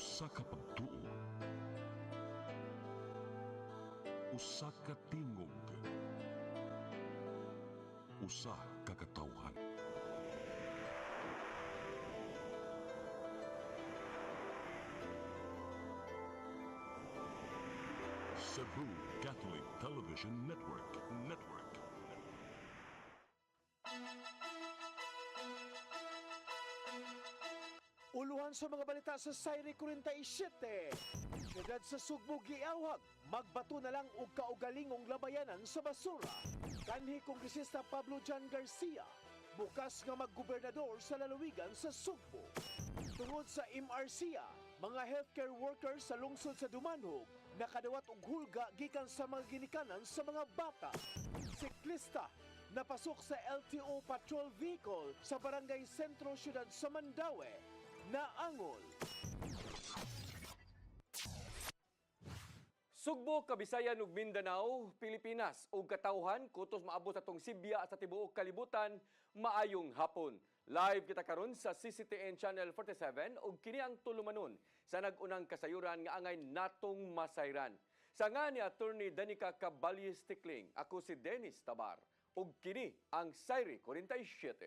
Usa ka pagtuo, usa ka tingog, usa ka katawhan. Cebu Catholic Television Network. Uluhan sa mga balita sa Sayri 47. Siyudad sa Sugbo giawhag, magbato na lang og kaugalingong labayanan sa basura. Kanhi Kongresista Pablo Jan Garcia, bukas nga maggobernador sa lalawigan sa Sugbo. Tungod sa MRCA, mga healthcare workers sa lungsod sa Dumanhog nakadawat og hulga gikan sa mga ginikanan sa mga bata. Siklista napasok sa LTO patrol vehicle sa barangay Sentro Siyudad sa Mandaue. Naangol. Sugbo, Kabisayan ug Mindanao, Pilipinas ug katawhan kutos maabot atong Sibya sa tibuok kalibutan, maayong hapon. Live kita karon sa CCTN Channel 47 ug kini ang tulumanon sa nag-unang kasayuran nga angay natong masayran. Sa nga ni Attorney Danica Caballes Tikling, ako si Dennis Tabar ug kini ang Sayri 47.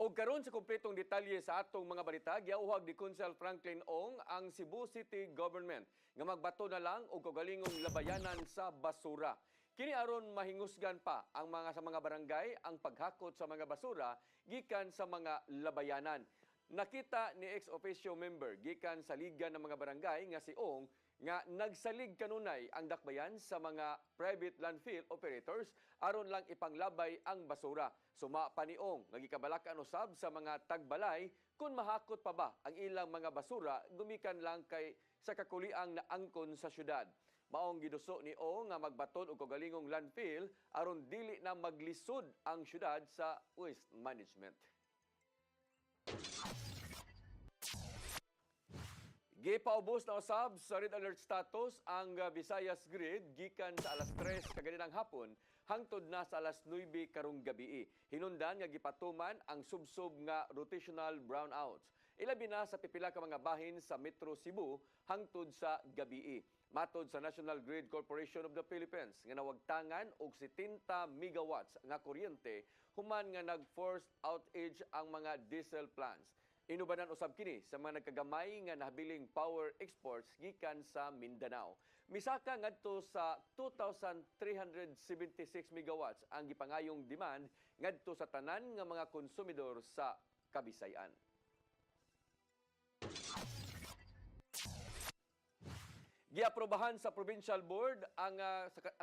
O karon sa kumpletong detalye sa atong mga balita, giauhag ni Consul Franklin Ong ang Cebu City Government nga magbato na lang og kaugalingong labayanan sa basura. Kini aron mahingusgan pa ang sa mga barangay ang paghakot sa mga basura gikan sa mga labayanan. Nakita ni ex-officio member gikan sa Liga ng mga Barangay nga si Ong nga nagsalig kanunay ang dakbayan sa mga private landfill operators aron lang ipanglabay ang basura. Suma pa ni Ong nga gikabalakan usab sa mga tagbalay kung mahakot pa ba ang ilang mga basura gumikan lang kay sa kakuliang naangkon sa syudad. Maong giduso ni Ong nga magbaton og kaugalingong landfill aron dili na maglisod ang syudad sa waste management. Gipaubos na usab sa red alert status ang Visayas Grid gikan sa alas 3 kaganinang hapon hangtod na sa alas 9 karong gabi. Hinundan nga gipatuman ang subsob nga rotational brownouts. Ilabi na sa pipila ka mga bahin sa Metro Cebu hangtod sa gabi. Matod sa National Grid Corporation of the Philippines nga nawagtangan og 70 megawatts nga kuryente human nga nag-forced outage ang mga diesel plants. Inubanan usab kini sa mga nagkagamay nga nahabiling power exports gikan sa Mindanao. Misaka ngadto sa 2,376 megawatts ang gipangayong demand ngadto sa tanan nga mga konsumidor sa Kabisayan. Giaprobahan sa Provincial Board ang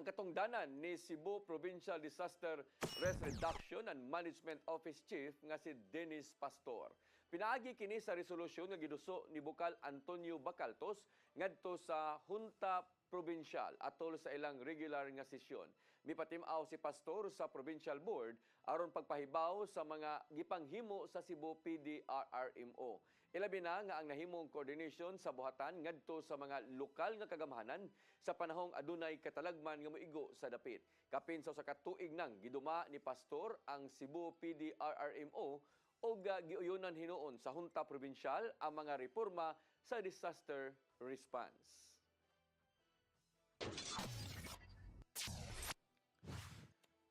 katungdanan ni Cebu Provincial Disaster Risk Reduction and Management Office Chief nga si Dennis Pastor. Pinaagi kini sa resolusyon nga giduso ni Bukal Antonio Bacaltos ngadto sa Junta Provincial atol sa ilang regular nga sesyon. Mipatim-aw si Pastor sa Provincial Board aron pagpahibaw sa mga gipanghimo sa Cebu PDRRMO. Ilabi na nga ang nahimong coordination sa buhatan ngadto sa mga lokal nga kagamhanan sa panahong adunay katalagman nga moigo sa dapit. Kapin sa katuig nang giduma ni Pastor ang Cebu PDRRMO o giuyonan hinuon sa Junta Provincial ang mga reforma sa disaster response.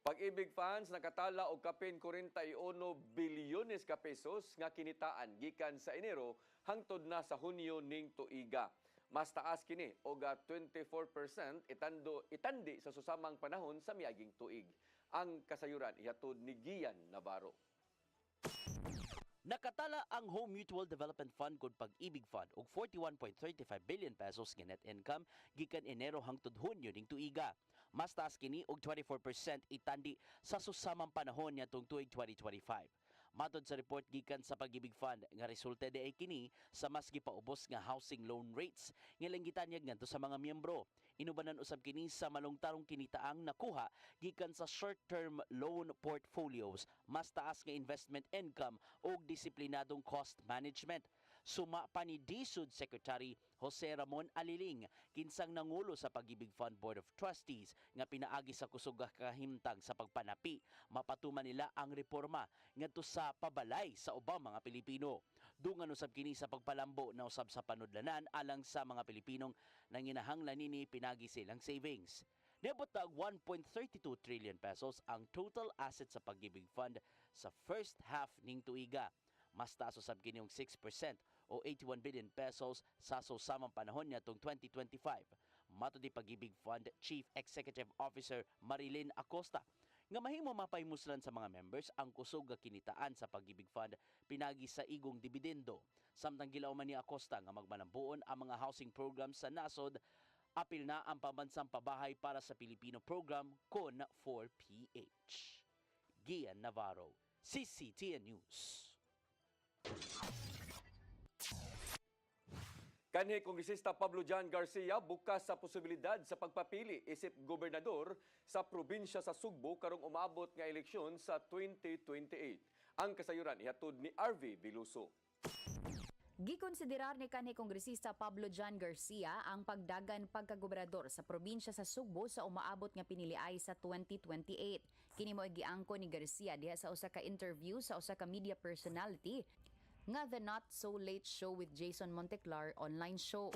Pag-ibig fans nakatala og kapin 41 bilyones ka pesos nga kinitaan gikan sa Enero hangtod na sa Hunyo ning tuiga. Mas taas kini og 24% itandi sa susamang panahon sa miaging tuig. Ang kasayuran ihatod ni Gian Navarro. Nakatala ang Home Mutual Development Fund kung Pag-ibig Fund og 41.35 billion pesos nga net income gikan Enero hangtod Hunyo ning tuiga. Mas taas kini og 24% itandi sa susamang panahon niadtong tuig 2025. Matod sa report gikan sa Pag-ibig Fund nga resulta di ay kini sa mas gipaubos nga housing loan rates nga lang gitanyag ngadto sa mga miyembro. Inubanan usab kini sa malungtarong kinitaang nakuha gikan sa short-term loan portfolios, mas taas nga investment income ug disiplinadong cost management. Suma pa ni DSUD Secretary Jose Ramon Aliling, kinsang nangulo sa Pag-ibig Fund Board of Trustees nga pinaagi sa kusog nga kahimtang sa pagpanapi, mapatuman nila ang reforma ngadto sa pabalay sa ubang mga Pilipino. Dungan usab kini sa pagpalambo na usab sa panudlanan alang sa mga Pilipinong nanginahanglan nini pinagi silang savings. Niabot na 1.32 trillion pesos ang total assets sa Pag-ibig Fund sa first half ning tuiga. Mas taas usab kini yung 6% o 81 billion pesos sa susamang panahon nitong 2025. Matod ni Pag-ibig Fund Chief Executive Officer Marilyn Acosta nga mahimo mapaymuslan sa mga members ang kusog nga kinitaan sa Pag-ibig Fund pinagi sa igong dividendo. Samtang gilauman ni Acosta nga magmanambuon ang mga housing programs sa nasod, apil na ang pambansang pabahay para sa Pilipino program Con for PH. Gian Navarro, CCTN News. Kanhi Kongresista Pablo John Garcia bukas sa posibilidad sa pagpapili isip gobernador sa probinsya sa Sugbo karong umabot nga eleksyon sa 2028. Ang kasayuran ihatod ni RV Biluso. Gikonsiderar ni kanhi Kongresista Pablo John Garcia ang pagdagan pagkagobernador sa probinsya sa Sugbo sa umaabot nga piniliay sa 2028. Kini mo'y giangko ni Garcia diha sa usa ka interview sa usa ka media personality nga The Not So Late Show with Jason Monteclar online show.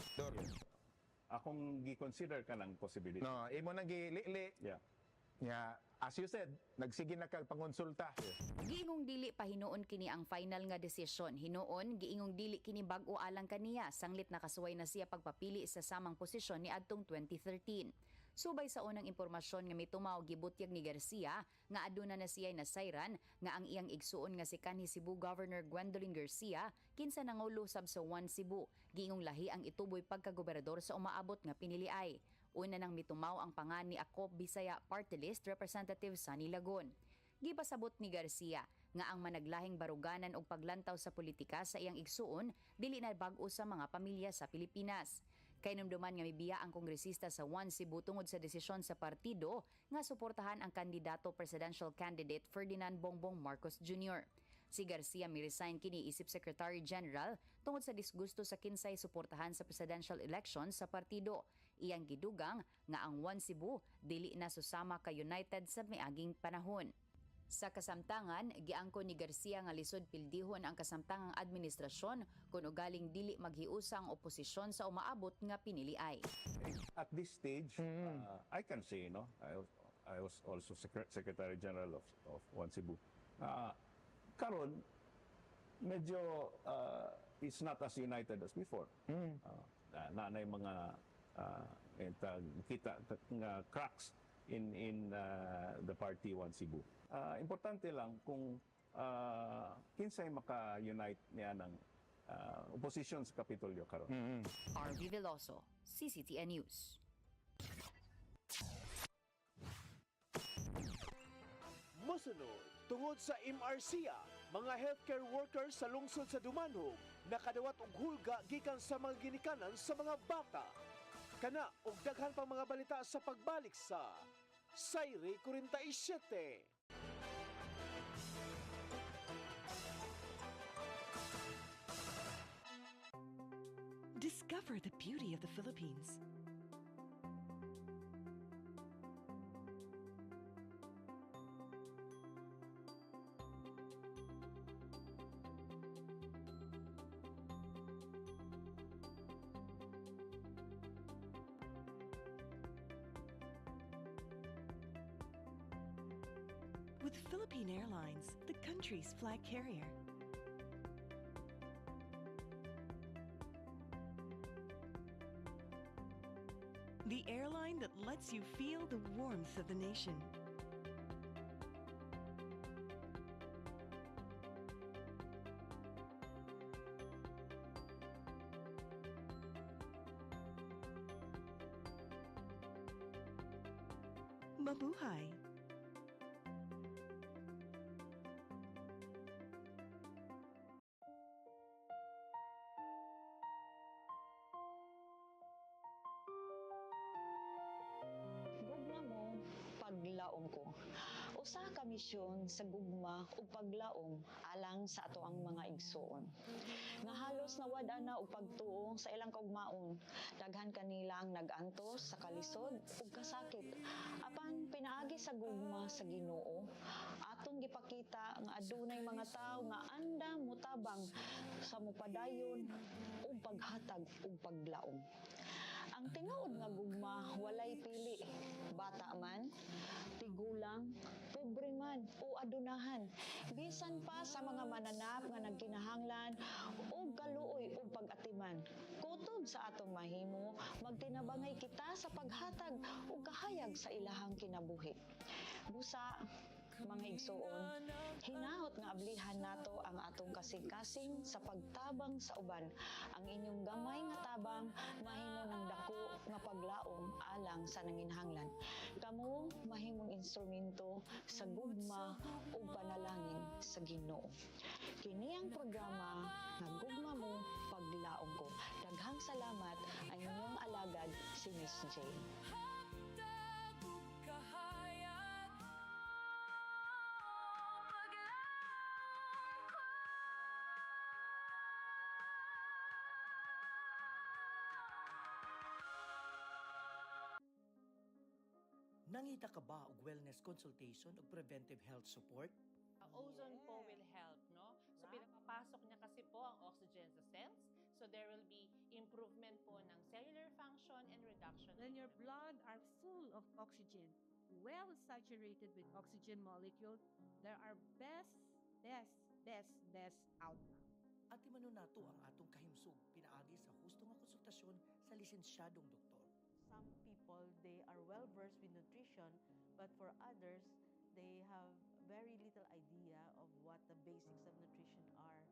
Akong gi-consider ka ng possibility. No, imo nang gilili. Yeah. Yeah, as you said, nagsige na kag pangonsulta. Giingong dili pa hinuon kini ang final nga desisyon. Hinuon giingong dili kini bag-o alang kaniya sanglit nakasuway na siya pagpapili sa samang posisyon ni adtong 2013. Subay sa unang impormasyon nga mitumaw gibutyag ni Garcia nga aduna na siya nasayran nga ang iyang igsuon nga si kanhi Cebu Governor Gwendolyn Garcia kinsa nangulo sab sa One Cebu. Giingong lahi ang ituboy pagkagobernador sa umaabot nga piniliay. Una nang mitumaw ang pangan ni Akop Bisaya Party List Representative Sunny Lagon. Gipasabot ni Garcia nga ang managlahing baruganan og paglantaw sa politika sa iyang igsuon dili na bag-o sa mga pamilya sa Pilipinas. Kay numduman nga mibiya ang kongresista sa One Cebu tungod sa desisyon sa partido nga suportahan ang kandidato presidential candidate Ferdinand Bongbong Marcos Jr. Si Garcia mi-resign kini isip Secretary General tungod sa disgusto sa kinsay suportahan sa presidential election sa partido. Iyang gidugang nga ang One Cebu dili na susama ka United sa miaging panahon. Sa kasamtangan, giangko ni Garcia nga lisod pildihon ang kasamtangang administrasyon kung ugaling dili maghiusa ang oposisyon sa umaabot nga piniliay. At this stage, I can say, no, I was also Secretary General of One Cebu. Karon, medyo it's not as united as before. Na yung mga kita nga cracks in the party One Cebu. Importante lang kung kinsay maka-unite niya ng opposition sa Kapitolyo karon. RV Veloso, CCTN News. Mosunod, tungod sa MRCA, mga healthcare workers sa lungsod sa Dumanhog nakadawat og hulga gikan sa mga ginikanan sa mga bata. Kana og daghan pang mga balita sa pagbalik sa Sayre 47. Discover the beauty of the Philippines. With Philippine Airlines, the country's flag carrier. The airline that lets you feel the warmth of the nation. Mabuhay! usa ka misyon sa gugma ug paglaom alang sa ato ang mga igsoon. Nga halos nawad ana og pagtuo sa ilang kaugmaon, daghan kanila ang nag-antos sa kalisod ug kasakit. Apan pinaagi sa gugma sa Ginoo, atong gipakita nga adunay mga tawo nga andam mutabang sa mupadayon ug paghatag ug paglaom. Ang tinuod nga gugma walay pili, bata man, tigulang, pobre man o adunahan, bisan pa sa mga mananap nga nagkinahanglan o kaluoy o pag-atiman. Kutob sa atong mahimo, magtinabangay kita sa paghatag o kahayag sa ilahang kinabuhi. Busa, mga igsoon, hinahot nga ablihan nato ang atong kasing-kasing sa pagtabang sa uban. Ang inyong gamay nga tabang mahimo ng dako nga paglaom alang sa nanginhanglan. Kamo mahimong instrumento sa gugma o panalangin sa Ginoo. Kini ang programa nga Gugma Mo, Paglaom Ko. Daghang salamat ang inyong alagad si Miss J. Nangita ka ba og wellness consultation ug preventive health support? Ozone po will help, no? So pinapapasok niya kasi po ang oxygen sa cells. So there will be improvement po ng cellular function and reduction. When your blood are full of oxygen, well saturated with oxygen molecules, there are best outcome. At imano nato ang atong kahimsog pinaagi sa husto nga konsultasyon sa lisensyadong doktor. Some people, they are well versed with nutrition, but for others, they have very little idea of what the basics of nutrition are.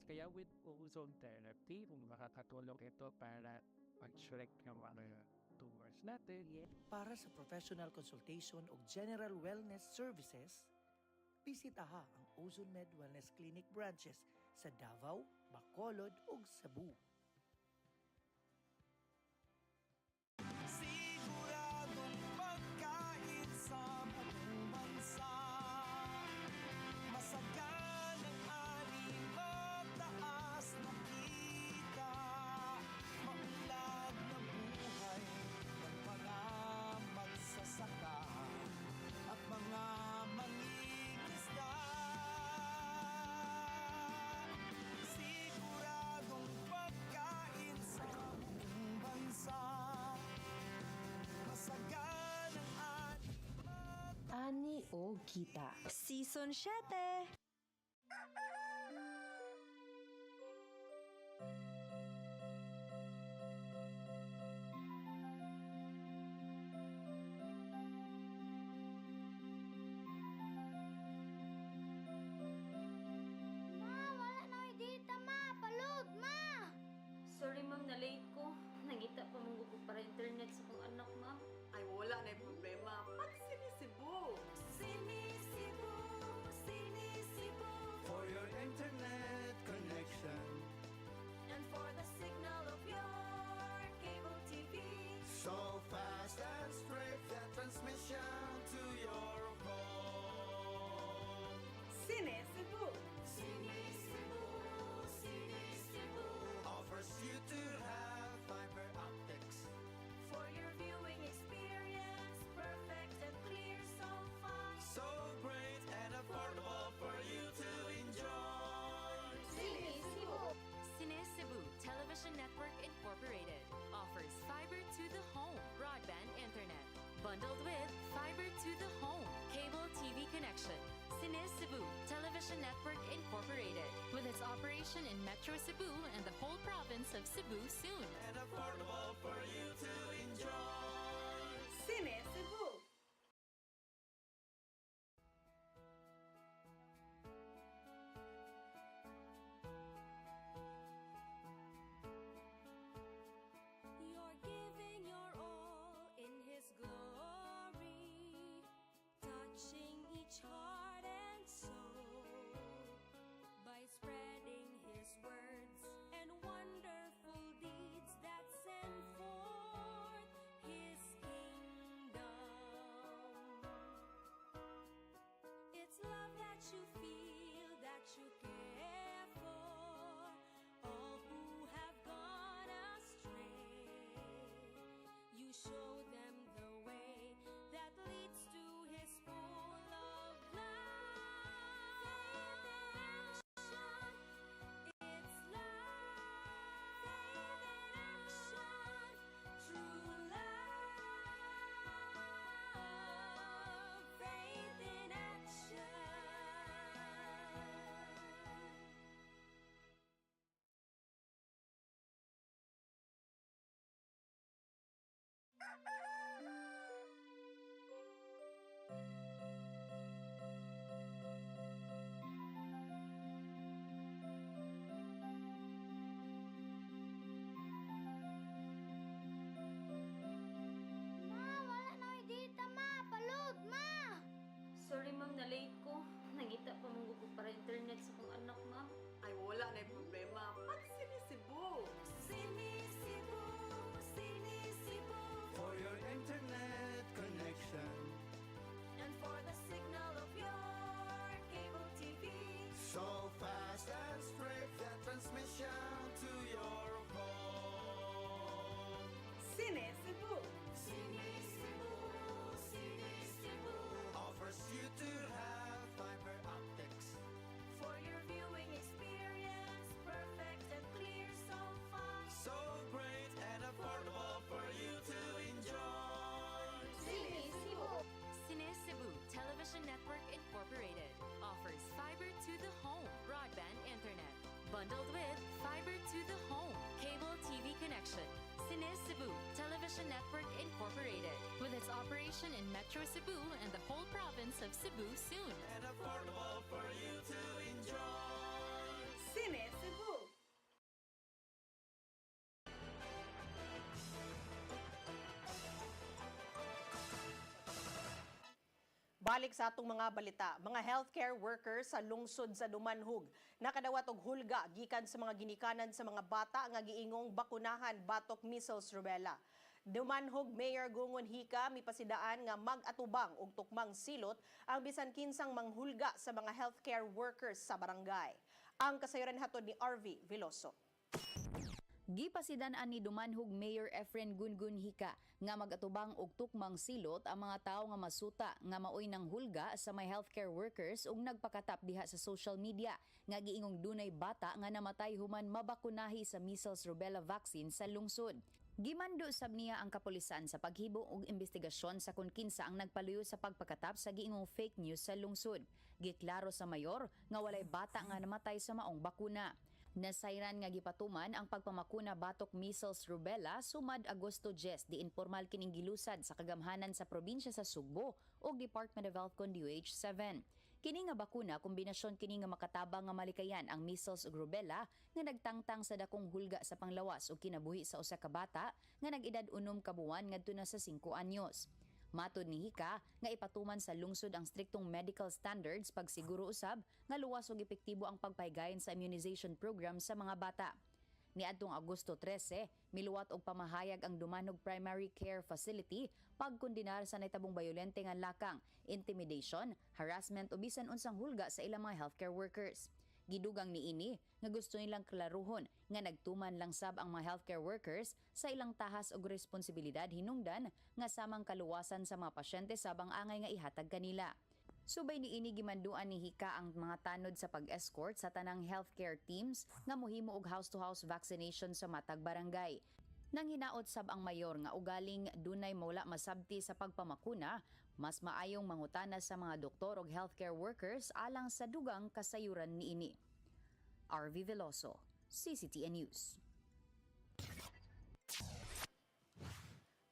Kaya with ozone therapy, kung makakatulong ito para mag-shrek ng mga tumors natin. Para sa professional consultation o general wellness services, bisitaha ang Ozone Med Wellness Clinic branches sa Davao, Bacolod ug Cebu. Siguradong pagkain sa buong bansa. Masaganang ani, mataas na kita. Maunlad na buhay ng mga magsasaka at mga mangingisda. Siguradong pagkain sa buong bansa. Masaganang Ani o Kita. Season 7. Sorry ma'am, na-late ko. Nangita pa mong para internet sa kong anak, ma'am. Ay, wala na problema. Pag-sinisibo! Sinisibo, sinisibo. For your internet connection. And for the signal of your cable TV. So fast and straight that transmission to your phone. Sinisibo! Sinisibo, sinisibo. Offers you to have fiber optics. For your viewing experience, perfect and clear, so fine. So great and affordable for you to enjoy. Sinisibo! Cine Cebu Television Network Incorporated offers fiber to the home broadband internet bundled with fiber to the home cable TV connection. Cine Cebu Television Network Incorporated with its operation in Metro Cebu and the whole province of Cebu soon. And affordable for you to enjoy. Sinisibo! You're giving your all in His glory, touching each heart and soul by spreading His words and wonderful deeds that send forth Connection. Sinis Cebu Television Network Incorporated, with its operation in Metro Cebu and the whole province of Cebu soon. And affordable for you to enjoy. Cine Cebu. Balik sa atong mga balita, mga healthcare workers sa lungsod sa Dumanhog nakadawat og hulga gikan sa mga ginikanan sa mga bata nga giingong bakunahan batok measles rubella. Dumanhog Mayor Gungon Hika mipasidaan nga mag-atubang og tukmang silot ang bisan kinsang manghulga sa mga healthcare workers sa barangay. Ang kasayuran hatod ni RV Veloso. Gipasidan-an ni Dumanhog Mayor Efren Gungun Hika nga magatubang og tukmang silot ang mga tawo nga masuta nga maoy nang hulga sa may healthcare workers ug nagpakatap diha sa social media nga giingong dunay bata nga namatay human mabakunahi sa measles rubella vaccine sa lungsod. Gimando sab niya ang kapulisan sa paghibo og investigasyon sa kung kinsa ang nagpaluyo sa pagpakatap sa giingong fake news sa lungsod. Giklaro sa mayor nga walay bata nga namatay sa maong bakuna. Nasayran nga gipatuman ang pagpamakuna batok measles rubella sumad Agosto 10 di informal kining gilusad sa kagamhanan sa probinsya sa Sugbo ug Department of Health kon DOH-7. Kini nga bakuna kombinasyon kini nga makatabang nga malikayan ang measles ug rubella nga nagtangtang sa dakong hulga sa panglawas ug kinabuhi sa usa ka bata nga nag-edad 6 ka buwan ngadto na sa 5 anyos. Matod ni Hika nga ipatuman sa lungsod ang striktong medical standards pagsiguro usab nga luwas ug epektibo ang pagpahigayon sa immunization program sa mga bata. Niadtong Agosto 13, miluwat og pamahayag ang Dumanhog Primary Care Facility pagkondenar sa nahitabong bayolente nga lakang, intimidation, harassment o bisan unsang hulga sa ilang mga healthcare workers. Gidugang niini nga gusto nilang klaruhon nga nagtuman lang sab ang mga healthcare workers sa ilang tahas og responsibilidad hinungdan nga samang kaluwasan sa mga pasyente sabang angay nga ihatag kanila. Subay niini gimanduan ni Hika ang mga tanod sa pag-escort sa tanang healthcare teams nga mohimo og house-to-house vaccination sa matag barangay. Nang hinaot sab ang mayor nga ugaling dunay mawala masabti sa pagpamakuna, mas maayong mangutana sa mga doktor ug healthcare workers alang sa dugang kasayuran niini. RV Veloso, CCTN News.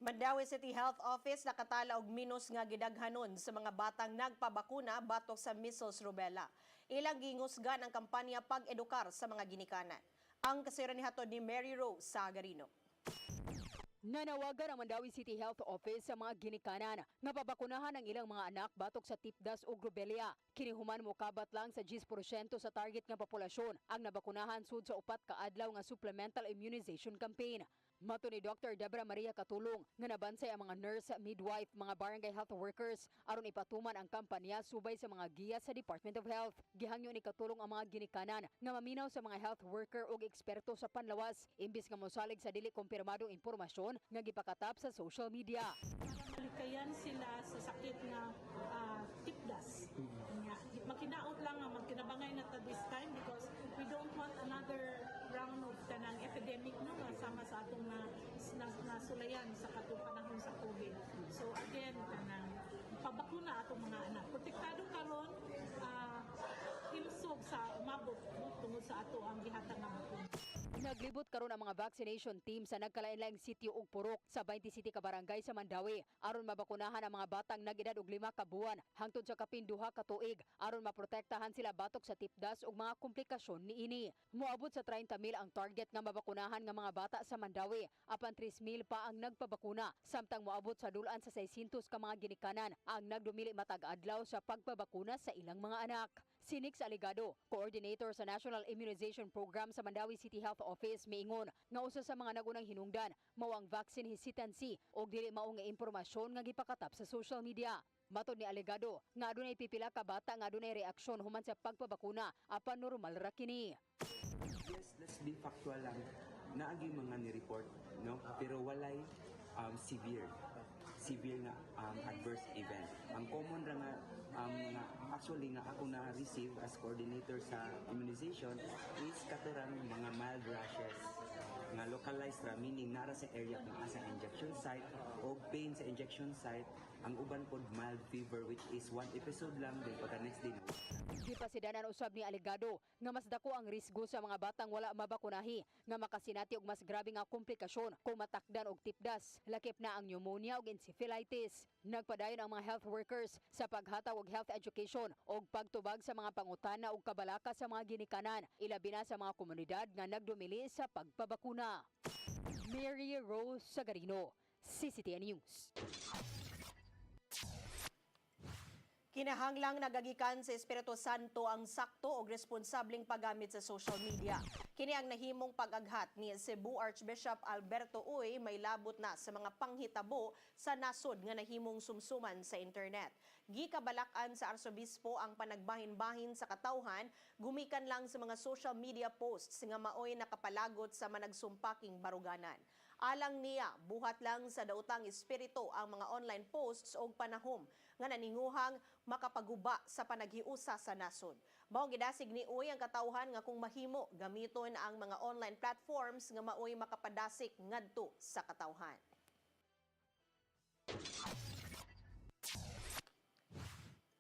Mandawi City Health Office nakatala og minus nga gidaghanon sa mga batang nagpabakuna batok sa measles rubella. Ilang gingusgan ang kampanya pag-edukar sa mga ginikanan. Ang kasayuran ni hatod ni Mary Rose Sagarino. Nanawagan ang Mandawi City Health Office sa mga ginikanan nga pabakunahan ang ilang mga anak batok sa tipdas o rubella. Kinihuman mo kabat lang sa 10% sa target nga populasyon ang nabakunahan sud sa 4 ka adlaw nga supplemental immunization campaign. Mato ni Dr. Debra Maria Katulong nga nabansay ang mga nurse, midwife, mga barangay health workers aron ipatuman ang kampanya subay sa mga giya sa Department of Health. Gihangyo ni Katulong ang mga ginikanan nga maminaw sa mga health worker ug eksperto sa panlawas imbis nga mosalig sa dili kumpirmadong impormasyon nga gipakatap sa social media. Malikayan sila sa sakit nga tipdas. Makinaot lang nga magkinabangay na ta this time because we don't want another round of tanang epidemic no nga sama sa atong nasulayan sa katong panahon sa COVID. So again, tanang pabakuna atong mga anak. Protektado karon hilsog sa umabot tungod sa ato ang gihatag nga bakuna. Naglibot karon ang mga vaccination team sa nagkalain-laing sitio ug purok sa 20 city ka barangay sa Mandawi aron mabakunahan ang mga batang nag-edad og 5 ka buwan hangtod sa kapin 2 ka tuig aron maprotektahan sila batok sa tipdas ug mga komplikasyon niini. Moabot sa 30,000 ang target nga mabakunahan nga mga bata sa Mandawi, apan 3,000 pa ang nagpabakuna samtang moabot sa dulan sa 600 ka mga ginikanan ang nagdumili matag adlaw sa pagpabakuna sa ilang mga anak. Si Nix Aligado, coordinator sa National Immunization Program sa Mandawi City Health Office, miingon nga usa sa mga nagunang hinungdan mao ang vaccine hesitancy og dili mao nga impormasyon nga gipakatap sa social media. Matod ni Aligado nga adunay pipila ka bata nga adunay reaksyon human sa pagpabakuna apan normal ra kini. Yes, let's be factual lang. Naagi mga ni-report, no? Pero walay severe na adverse event. Ang common ra nga actually nga ako na-receive as coordinator sa immunization is katurang mga mild rashes nga localized ra, meaning nara sa area kung asa injection site o pain sa injection site Ang uban pod mild fever which is one episode lang then pagka next day. Gipasidanan usab ni alegado nga mas dako ang risgo sa mga batang wala mabakunahi nga makasinati og mas grabe nga komplikasyon kung matakdan og tipdas, lakip na ang pneumonia ug encephalitis. Nagpadayon ang mga health workers sa paghatag og health education ug pagtubag sa mga pangutana ug kabalaka sa mga ginikanan, ilabi na sa mga komunidad nga nagdumili sa pagpabakuna. Mary Rose Sagarino, CCTN News. Kinahanglang nagagikan sa Espiritu Santo ang sakto o responsableng paggamit sa social media. Kini ang nahimong pag-aghat ni Cebu Archbishop Alberto Uy may labot na sa mga panghitabo sa nasod nga nahimong sumsuman sa internet. Gikabalakan sa Arsobispo ang panagbahin-bahin sa katawhan, gumikan lang sa mga social media posts nga maoy nakapalagot sa managsumpaking baruganan. Alang niya, buhat lang sa daotang espiritu ang mga online posts o panahom nga naninguhang makapaguba sa panaghiusa sa nasod. Mao gidasig ni Uy ang katawhan nga kung mahimo gamiton ang mga online platforms nga maoy makapadasik ngadto sa katawhan.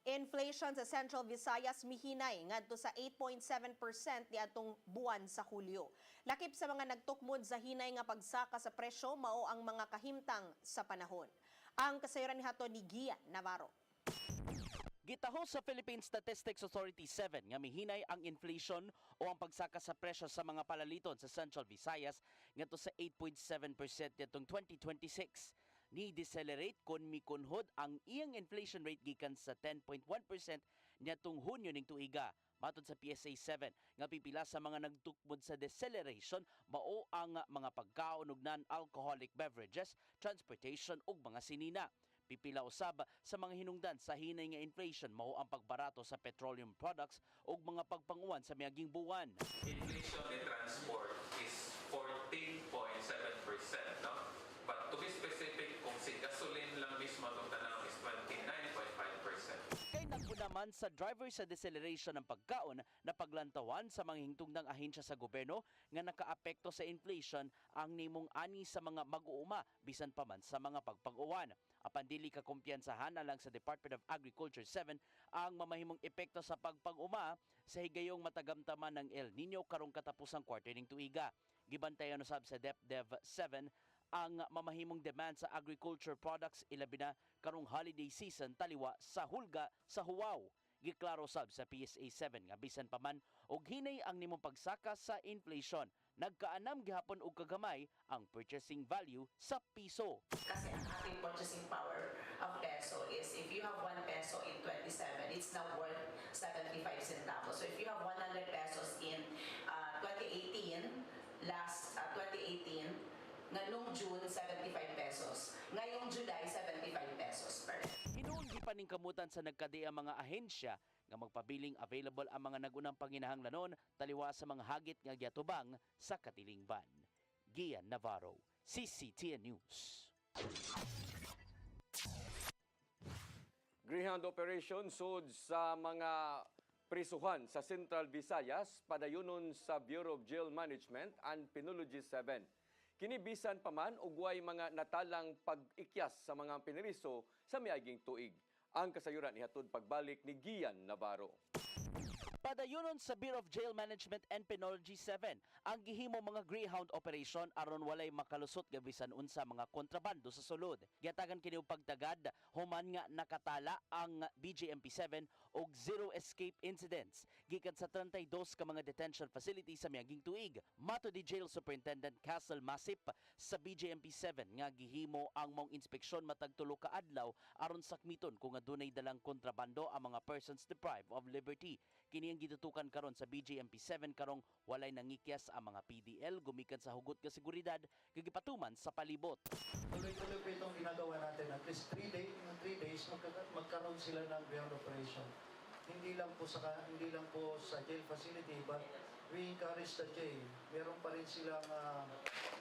Inflation sa Central Visayas mihinay ngadto sa 8.7% niadtong buwan sa Hulyo. Lakip sa mga nagtukmod sa hinay nga pagsaka sa presyo mao ang mga kahimtang sa panahon. Ang kasayuran ni hato ni Gian Navarro. Gitaho sa Philippine Statistics Authority 7 nga mihinay ang inflation o ang pagsaka sa presyo sa mga palaliton sa Central Visayas ngadto sa 8.7% nitong 2026. Ni decelerate kon mikunhod ang iyang inflation rate gikan sa 10.1% niadtong Hunyo ning tuiga. Matod sa PSA 7 nga pipila sa mga nagtukmod sa deceleration mao ang mga pagkaon ug non-alcoholic beverages, transportation ug mga sinina. Pipila usab sa mga hinungdan sa hinay nga inflation mao ang pagbarato sa petroleum products ug mga pagpanguwan sa miaging buwan. Inflation in transport is 14.7%, no? But to be specific, kung si gasoline lang mismo itong tanang is 29.5%. Kay nagpunaman sa driver sa deceleration ng pagkaon na paglantawan sa mga hingtungdang ahensya sa gobyerno nga nakaapekto sa inflation ang nimong ani sa mga mag-uuma bisan pa man sa mga pagpag-uwan. Apan dili ka kumpiyansahan alang sa Department of Agriculture 7 ang mamahimong epekto sa pagpag-uma sa higayong matagamtaman ng El Nino karong katapusang quarter ning tuiga. Gibantayan usab sa DepDev 7 ang mamahimong demand sa agriculture products ilabi na karong holiday season taliwa sa hulga sa Huaw. Giklaro sab sa PSA 7 nga bisan pa man og hinay ang nimong pagsaka sa inflation, nagkaanam gihapon og kagamay ang purchasing value sa piso. Kasi ang ating purchasing power of peso is if you have 1 peso in 27, it's now worth 75 centavos. So if you have 100 pesos in 2018, last 2018, nganong June, 75 pesos. Ngayong July, 75 pesos per Hinuon gipaning kamutan sa nagkadi ang mga ahensya nga magpabiling available ang mga nagunang panginahanglanon taliwa sa mga hagit nga giatubang sa katilingban. Gian Navarro, CCTN News. Greyhound operation sud sa mga prisuhan sa Central Visayas padayunon sa Bureau of Jail Management and Penology 7. Kinibisan pa man ugway mga natalang pag-ikyas sa mga piniriso sa miaging tuig. Ang kasayuran ihatod pagbalik ni Gian Navarro. Padayunon sa Bureau of Jail Management and Penology 7 ang gihimo mga Greyhound operation aron walay makalusot nga bisan unsa mga kontrabando sa sulod. Giatagan kini og pagtagad human nga nakatala ang BJMP 7 og zero escape incidents gikan sa 32 ka mga detention facilities sa miaging tuig. Mato di Jail Superintendent Castle Masip sa BJMP 7 nga gihimo ang mong inspeksyon matag tulo ka adlaw aron sakmiton kung adunay dalang kontrabando ang mga persons deprived of liberty. Kini ang gitutukan karon sa BJMP 7 karong walay nangikyas ang mga PDL gumikan sa hugot nga seguridad gagipatuman sa palibot. Tuloy-tuloy po itong ginagawa natin. At least 3 days magkaroon sila ng ground operation. Hindi lang po sa jail facility, but we encourage the jail. Meron pa rin silang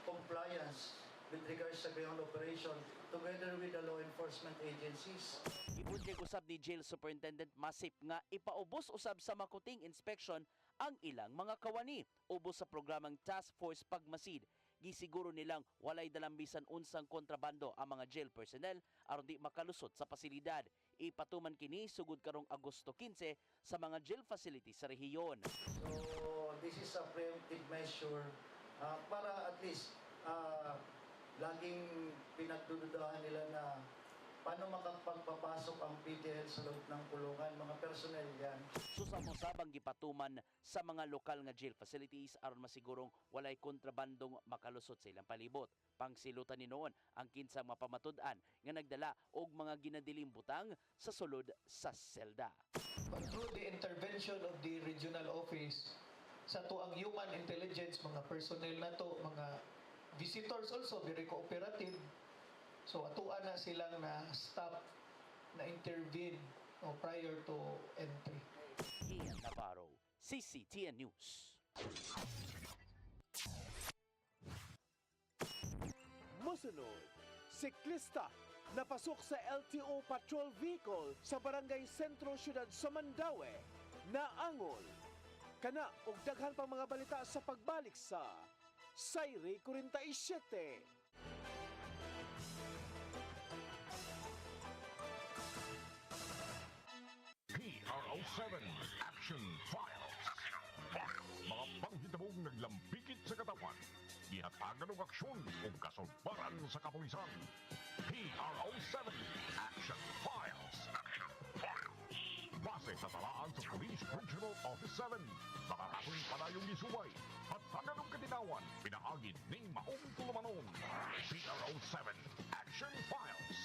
compliance with regards sa ground operation together with the law enforcement agencies. Gibunyag usab ni Jail Superintendent Masip nga ipaubos usab sa makuting inspection ang ilang mga kawani ubos sa programang Task Force Pagmasid. gisiguro nilang walay dalang bisan unsang kontrabando ang mga jail personnel aron di makalusot sa pasilidad. Ipatuman kini sugod karong Agosto 15 sa mga jail facilities sa rehiyon. So this is a preemptive measure para at least laging pinagdududahan nila na paano makapagpapasok ang PDL sa loob ng kulungan, mga personnel yan. Susamo-sabang gipatuman sa mga lokal nga jail facilities aron masigurong walay kontrabandong makalusot sa ilang palibot. Pangsilutan ni noon ang kinsang mapamatud-an nga nagdala og mga ginadiling butang sa sulod sa selda. But through the intervention of the regional office, sa tuang human intelligence, mga personnel na to, mga visitors also, very cooperative. So atuan na silang na stop, na intervene prior to entry. Ian Navarro, CCTN News. Musunod, siklista napasok sa LTO patrol vehicle sa Barangay Sentro, Siyudad sa Mandaue, naangol. Kana og daghan pang mga balita sa pagbalik sa Sayri 47. PRO7 Action Files. Mga panghitabong naglambikit sa katawan. Gihatagan ng aksyon o kasulbaran sa kapulisan. PRO7 Action Files. Base sa talaan sa Police Regional Office 7. Nakakasong panayong gisubay. Hatagan ng katinawan. Pinaagid ni Maong Tulumanon. PRO7 Action Files.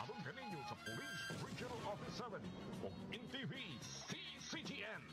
Abang kaninyo sa Police Regional Office 7 o NTV CCTN.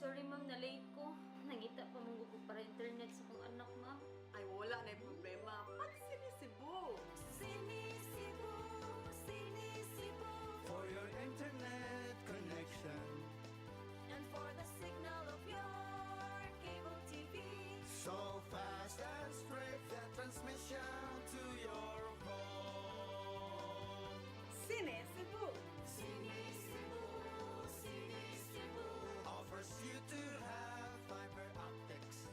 Sorry ma'am, na late ko. Nangita pa mong ko para internet sa kong anak ma'am. Ay wala na problema. Pag sinisibo. Sinisibo, sinisibo. For your internet connection. And for the signal of your cable TV. So fast and straight, the transmission to your home. Sinisibo. Sinisibo, sinisibo. Offers you to have fiber optics.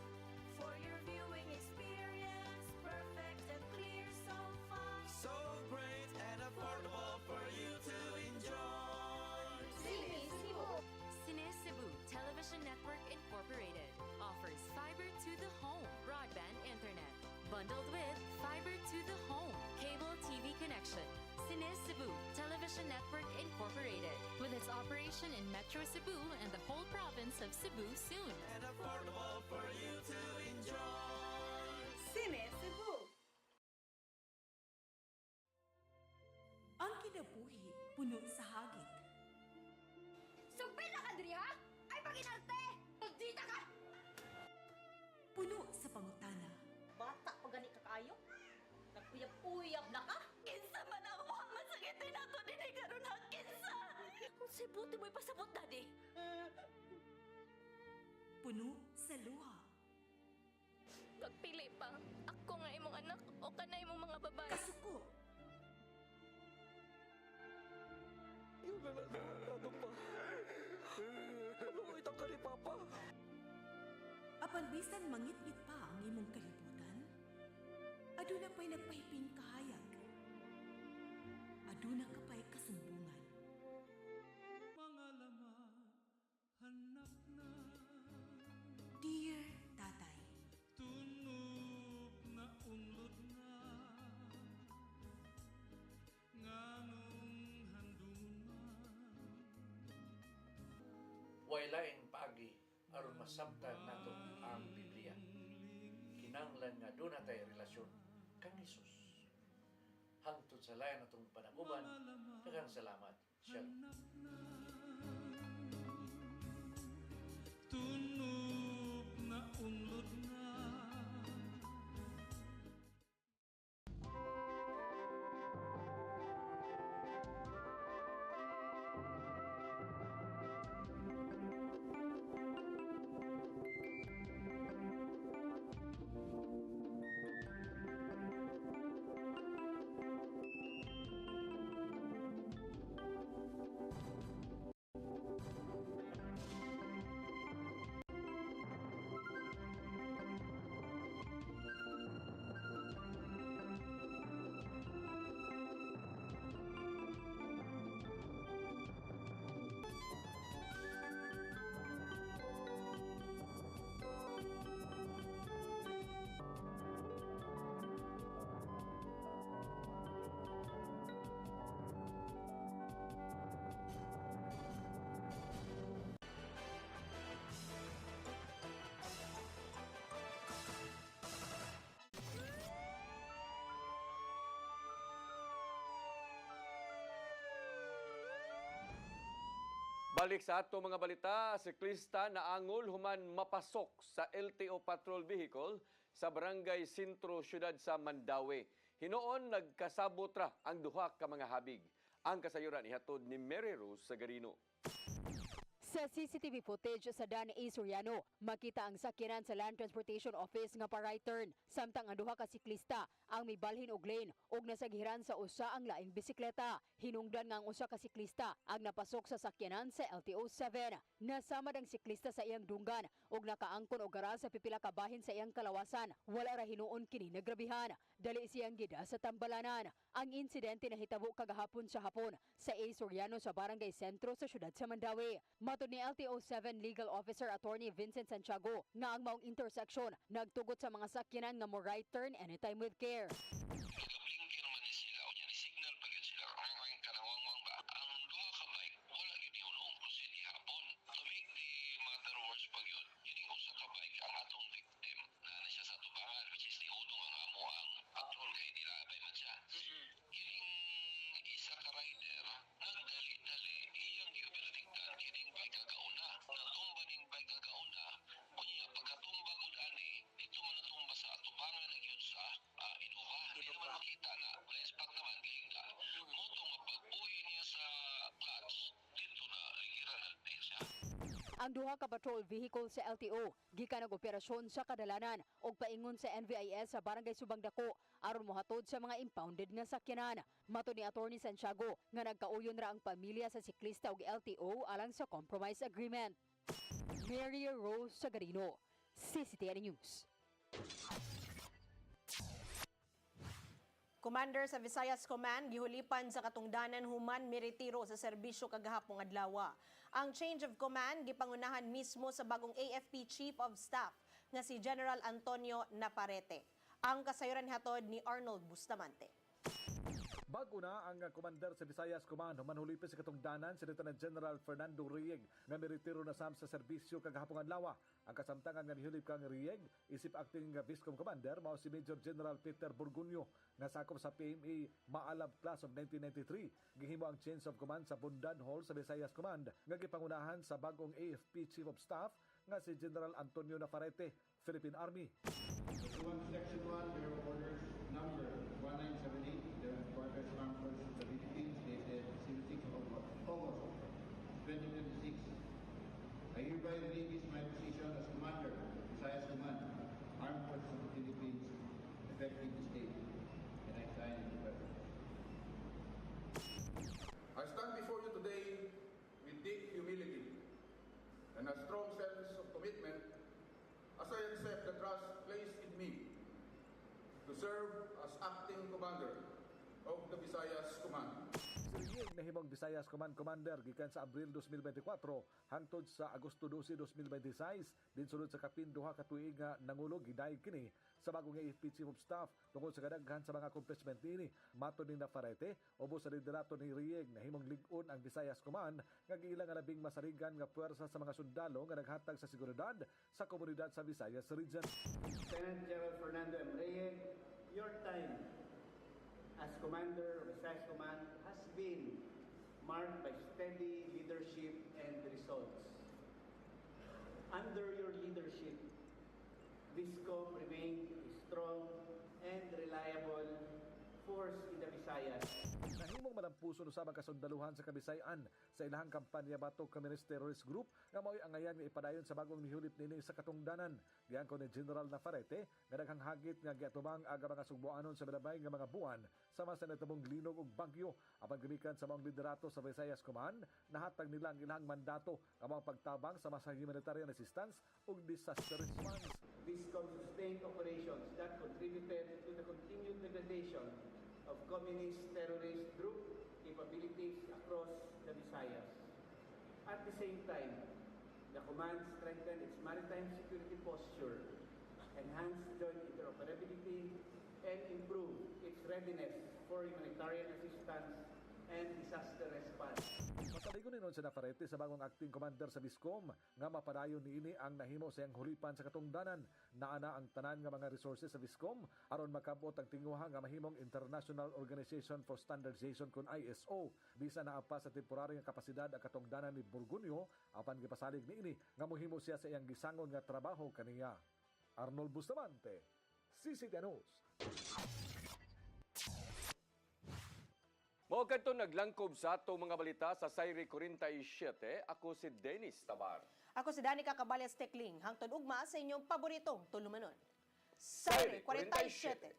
For your viewing experience, perfect and clear, so fun. So great and affordable for you to enjoy. Sinisibo. Cine Cebu Television Network Incorporated offers fiber to the home broadband internet. Bundled with fiber to the home cable TV connection. Cine Cebu Television Network Incorporated with its operation in Metro Cebu and the whole province of Cebu soon. And affordable for you to enjoy. Sinisibo. Ang kinabuhi puno sa hagit. kayo? Nagpuyap-uyap na ka? Kinsa man ang mga masakitin ako din ay karon ha, kinsa! Kung sibuti mo'y pasabot, Daddy. Puno sa luha. Pagpili pa, ako nga imong anak o kana imong mga babae. Kasuko. Yung nananado pa. Ano itang ka ni Papa? Apan bisan mangit-ngit pa ang imong kalibutan, aduna pa'y nagpahiping kahayag. Aduna ka pa'y kasumbungan. Mga lama, hanap na. Dear Tatay, Tunog na unlod na. Nganong handuman. Waylaing paagi aron masabtan nato ang Biblia. Kinahanglan nga doon natay relasyon kang Hesus. Hangtod sa layan natong panaguban, daghang salamat. Shalom. Tunog na unlod na. Balik sa ato mga balita, siklista na angol human mapasok sa LTO patrol vehicle sa Barangay Sentro, Syudad sa Mandaue. Hinoon nagkasabot ra ang duha ka mga habig. Ang kasayuran ihatod ni Mary Rose Sagarino. Sa CCTV footage sa Dan A. Soriano, makita ang sakyanan sa Land Transportation Office nga pa-right turn. Samtang ang duha ka siklista ang may balhin og lane ug nasagiran sa usa ang laing bisikleta. Hinungdan nga ang usa ka siklista ang napasok sa sakyanan sa LTO 7. Nasamad ang siklista sa iyang dunggan ug nakaangkon og gara sa pipila ka bahin sa iyang kalawasan. Wala ra hinuon kini nagrabihan. Dali siyang gida sa tambalanan. Ang insidente nahitabo kagahapon sa hapon sa A. Soriano sa Barangay Sentro sa siyudad sa Mandaue. Matod ni LTO 7 Legal Officer Attorney Vincent Santiago nga ang maong intersection nagtugot sa mga sakyanan nga mo right turn anytime with care. Ang duha ka patrol vehicle sa LTO gikan og operasyon sa kadalanan ug paingon sa NVIS sa Barangay Subang Dako aron mohatod sa mga impounded nga sakyanan. Matud ni Attorney Santiago nga nagkauyon ra ang pamilya sa siklista ug LTO alang sa compromise agreement. Mary Rose Sagarino, CCTN News. Commander sa Visayas Command gihulipan sa katungdanan human miretiro sa serbisyo kagahapong adlaw. Ang change of command gipangunahan mismo sa bagong AFP Chief of Staff nga si General Antonio Naparrete. Ang kasayuran hatod ni Arnold Bustamante. Bago na ang commander sa Visayas Command, manhulipin sa katungdanan si Lieutenant General Fernando Rieg nga miretiro na sam sa serbisyo kagahapong adlaw. Ang kasamtangan nga nihulip kang Rieg isip acting Viscom Commander mao si Major General Peter Burgunyo nga sakop sa PMA Maalab Class of 1993. Gihimo ang change of command sa Bundan Hall sa Visayas Command nga gipangunahan sa bagong AFP Chief of Staff nga si General Antonio Naparrete. Philippine Army. Section 1, Bureau of Orders number 1978, the Quarters Armed Forces of the Philippines, dated 06 August 2026. I hereby release my position as Commander, Visayas Command, Armed Forces of the Philippines, effective this date, and I sign the president. I stand before you today with deep humility and a strong sense of commitment as I accept the trust placed in me to serve as acting commander of the Visayas Command. Si Rieg nahimong Visayas Command Commander gikan sa Abril 2024 hangtod sa Agosto 12, 2026 dinsulod sa kapinduha ka tuig nga nangulog gidayeg kini sa bagong AFP Chief of Staff tungod sa kadaghan sa mga accomplishment nini. Matud ni Nafarete ubos sa liderato ni Rieg nahimong lig-on ang Visayas Command nga giilang nga labing masarigan nga puwersa sa mga sundalo nga naghatag sa seguridad sa komunidad sa Visayas Region. Lieutenant General Fernando M. Reyes, your time as Commander of Visayas Command has been marked by steady leadership and results. Under your leadership, VISCOM remained a strong and reliable force in the Visayas. Nahimong malampuson usabang kasundaluhan sa Kabisayan sa ilahang kampanya batok Communist Terrorist Group nga mao'y angayan nga ipadayon sa bagong mihulip nini sa katungdanan. Giangko ni General Nafarete nga daghang hagit nga giatubang aga mga sugboanon sa milabay nga mga buwan sama sa natabong linog ug bagyo apan gamikan sa mga liderato sa Visayas Command nahatag nila ang ilahang mandato nga mga pagtabang sa mga humanitarian assistance ug disaster response. VISCOM sustained operations that contributed to the continued degradation of communist terrorist group capabilities across the Visayas. At the same time, the command strengthened its maritime security posture, enhanced joint interoperability, and improved its readiness for humanitarian assistance and disaster response. Masaligon ni sa Nafarete sa bagong acting commander sa VISCOM nga mapadayon niini ang nahimo sa iyang hulipan sa katungdanan. Naana ang tanan nga mga resources sa VISCOM aron makabot ang tinguha nga mahimong International Organization for Standardization kun ISO. Bisa na pa sa temporary nga kapasidad ang katungdanan ni Burgunyo apan gipasalig niini nga mohimo siya sa iyang gisangon nga trabaho kaniya. Arnold Bustamante, CCTV News. Mao kadto naglangkob sa ato mga balita sa Sayri 47. Ako si Dennis Tabar. Ako si Danica Caballas Tecling, hangtod ugma sa inyong paboritong tulumanon. Sayri 47.